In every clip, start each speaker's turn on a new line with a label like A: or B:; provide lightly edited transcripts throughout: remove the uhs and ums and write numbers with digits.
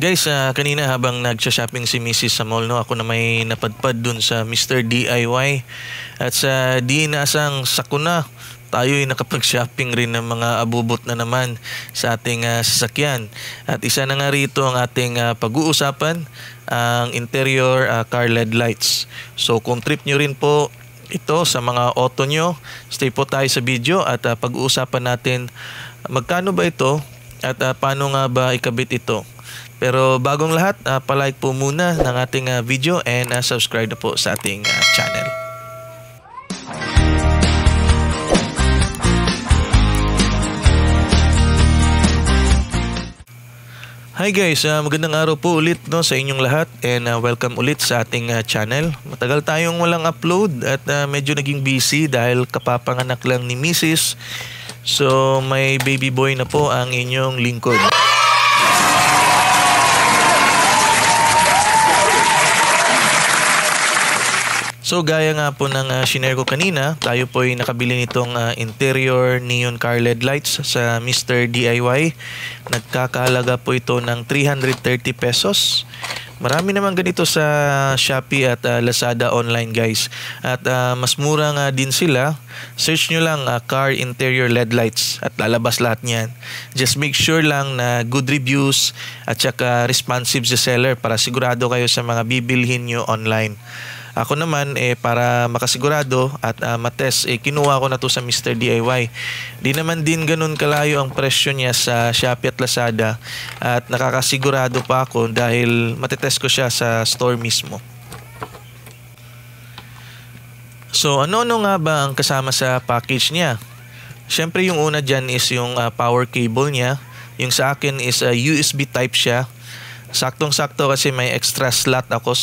A: Guys, kanina habang nag-shopping si Mrs. sa mall, no, ako na may napadpad dun sa Mr. DIY. At sa di inaasang sakuna, tayo'y nakapag-shopping rin ng mga abubot na naman sa ating sasakyan. At isa na nga rito ang ating pag-uusapan, ang interior car LED lights. So kung trip nyo rin po ito sa mga auto nyo, stay po tayo sa video at pag-uusapan natin magkano ba ito at paano nga ba ikabit ito. Pero bagong lahat, palike po muna ng ating video and subscribe na po sa ating channel. Hi guys, magandang araw po ulit no, sa inyong lahat and welcome ulit sa ating channel. Matagal tayong walang upload at medyo naging busy dahil kapapanganak lang ni Mrs. So may baby boy na po ang inyong lingkod. So gaya nga po ng shinare ko kanina, tayo po ay nakabili nitong interior neon car LED lights sa Mr. DIY. Nagkakahalaga po ito ng 330 pesos. Marami naman ganito sa Shopee at Lazada online guys. At mas mura nga din sila. Search nyo lang car interior LED lights at lalabas lahat niyan. Just make sure lang na good reviews at saka responsive sa seller para sigurado kayo sa mga bibilhin nyo online. Ako naman para makasigurado at matest kinuha ko na to sa Mr. DIY. Di naman din ganun kalayo ang presyo niya sa Shopee at Lazada at nakakasigurado pa ako dahil matetest ko siya sa store mismo. So ano-ano nga ba ang kasama sa package niya? Syempre yung una dyan is yung power cable niya. Yung sa akin is USB type siya. Saktong-sakto kasi may extra slot ako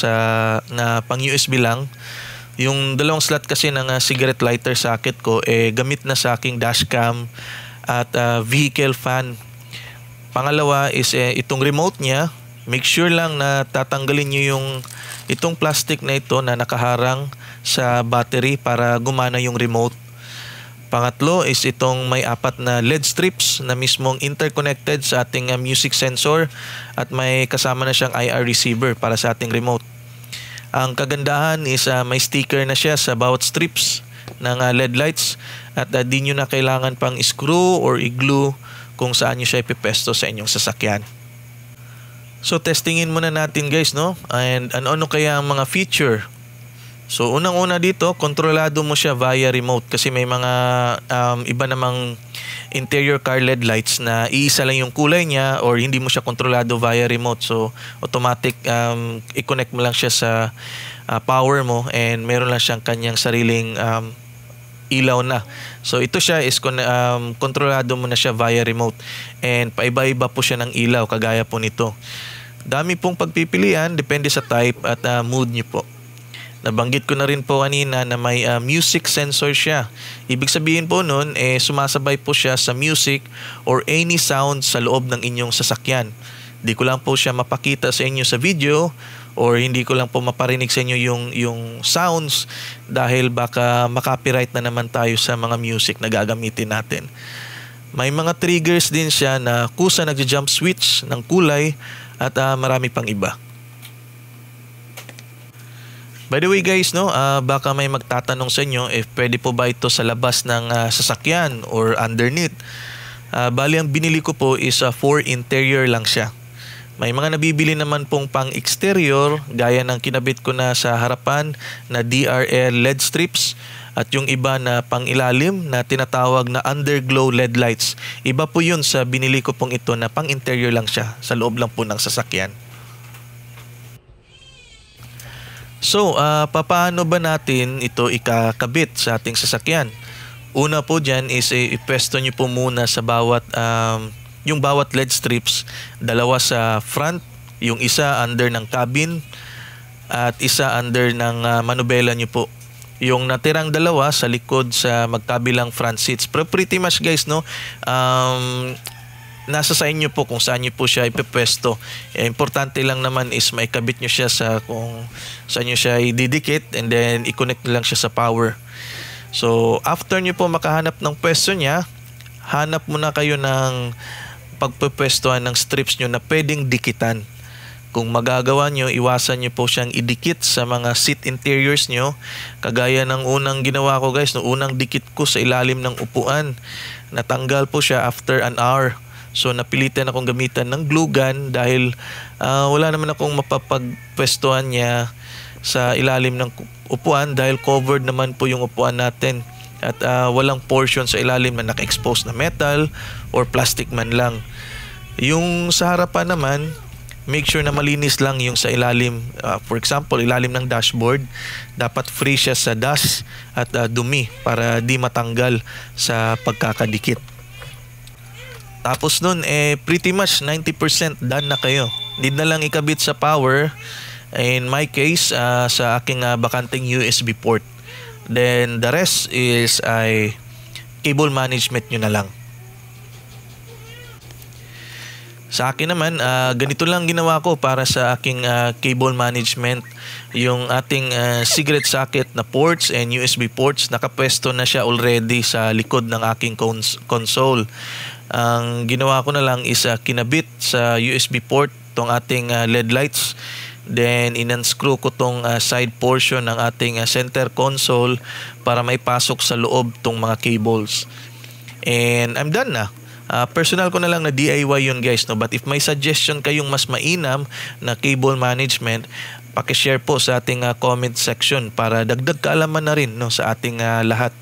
A: na pang USB lang. Yung dalawang slot kasi ng cigarette lighter socket ko gamit na sa aking dashcam at vehicle fan. Pangalawa is itong remote niya. Make sure lang na tatanggalin nyo itong plastic na ito na nakaharang sa battery para gumana yung remote. Pangatlo is itong may 4 na LED strips na mismong interconnected sa ating music sensor at may kasama na siyang IR receiver para sa ating remote. Ang kagandahan is may sticker na siya sa bawat strips ng LED lights at di nyo na kailangan pang screw or i-glue kung saan nyo siya ipipesto sa inyong sasakyan. So testingin muna natin guys, no? And ano kaya ang mga feature? So unang-una dito, kontrolado mo siya via remote kasi may mga iba namang interior car LED lights na iisa lang yung kulay niya or hindi mo siya kontrolado via remote. So automatic i-connect mo lang siya sa power mo and meron lang siyang kanyang sariling ilaw na. So ito siya is kontrolado mo na siya via remote and paiba-iba po siya ng ilaw kagaya po nito. Dami pong pagpipilian, depende sa type at mood niyo po. Nabanggit ko na rin po kanina na may music sensor siya. Ibig sabihin po nun, sumasabay po siya sa music or any sound sa loob ng inyong sasakyan. Hindi ko lang po siya mapakita sa inyo sa video or hindi ko lang po maparinig sa inyo yung sounds dahil baka makopyright na naman tayo sa mga music na gagamitin natin. May mga triggers din siya na kusa nagja-jump switch ng kulay at marami pang iba. By the way guys, no, baka may magtatanong sa inyo if pwede po ba ito sa labas ng sasakyan or underneath. Bali ang binili ko po is for interior lang siya. May mga nabibili naman pong pang exterior gaya ng kinabit ko na sa harapan na DRL LED strips at yung iba na pang ilalim na tinatawag na underglow LED lights. Iba po yun sa binili ko pong ito na pang interior lang siya sa loob lang po ng sasakyan. So, paano ba natin ito ikakabit sa ating sasakyan? Una po dyan is ipwesto nyo po muna sa yung bawat LED strips. Dalawa sa front, yung isa under ng cabin at isa under ng manubela nyo po. Yung natirang dalawa sa likod sa magkabilang front seats. Pero pretty much guys, no, nasa sa inyo po kung saan nyo po siya ipepwesto. Importante lang naman is maikabit nyo siya sa kung saan nyo siya ididikit and then i-connect nyo lang siya sa power. So after nyo po makahanap ng pwesto niya, hanap muna kayo ng pagpepwestohan ng strips nyo na pwedeng dikitan. Kung magagawa nyo, iwasan nyo po siyang idikit sa mga seat interiors nyo. Kagaya ng unang ginawa ko guys, no, unang dikit ko sa ilalim ng upuan. Natanggal po siya after an hour. So napilitan akong gamitan ng glue gun dahil wala naman akong mapapagpwestuhan niya sa ilalim ng upuan dahil covered naman po yung upuan natin. At walang portion sa ilalim na naka-expose na metal or plastic man lang. Yung sa harapan naman, make sure na malinis lang yung sa ilalim. For example, ilalim ng dashboard, dapat free siya sa dust at dumi para di matanggal sa pagkakadikit. Tapos nun, pretty much 90% done na kayo. Need na lang ikabit sa power. In my case, sa aking bakanting USB port. Then the rest is ay cable management nyo na lang. Sa akin naman, ganito lang ginawa ko para sa aking cable management. Yung ating cigarette socket na ports and USB ports, nakapwesto na siya already sa likod ng aking console. Ang ginawa ko na lang is kinabit sa USB port tong ating LED lights. Then in-unscrew ko tong side portion ng ating center console para may pasok sa loob tong mga cables. And I'm done na. Personal ko na lang na DIY yun guys, no? But if may suggestion kayong mas mainam na cable management, pakishare po sa ating comment section para dagdag kaalaman na rin, no, sa ating lahat.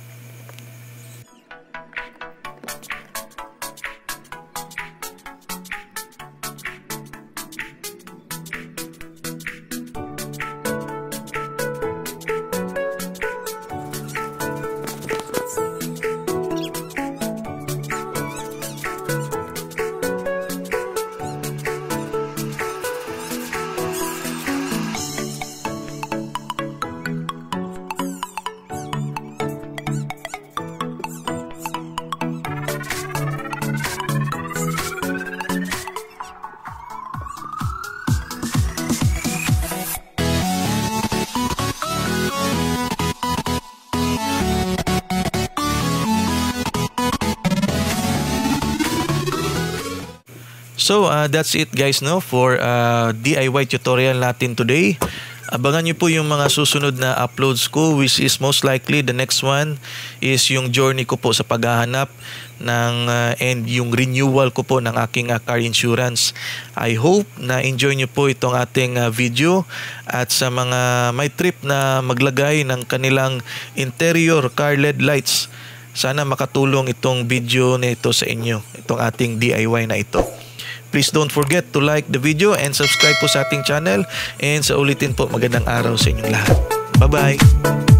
A: So that's it guys, no, for DIY tutorial natin today. Abangan nyo po yung mga susunod na uploads ko, which is most likely the next one is yung journey ko po sa paghahanap ng and yung renewal ko po ng aking car insurance. I hope na enjoy nyo po itong ating video, at sa mga may trip na maglagay ng kanilang interior car LED lights, sana makatulong itong video na ito sa inyo, itong ating DIY na ito. Please don't forget to like the video and subscribe po sa ating channel. And sa ulitin po, magandang araw sa inyong lahat. Bye-bye!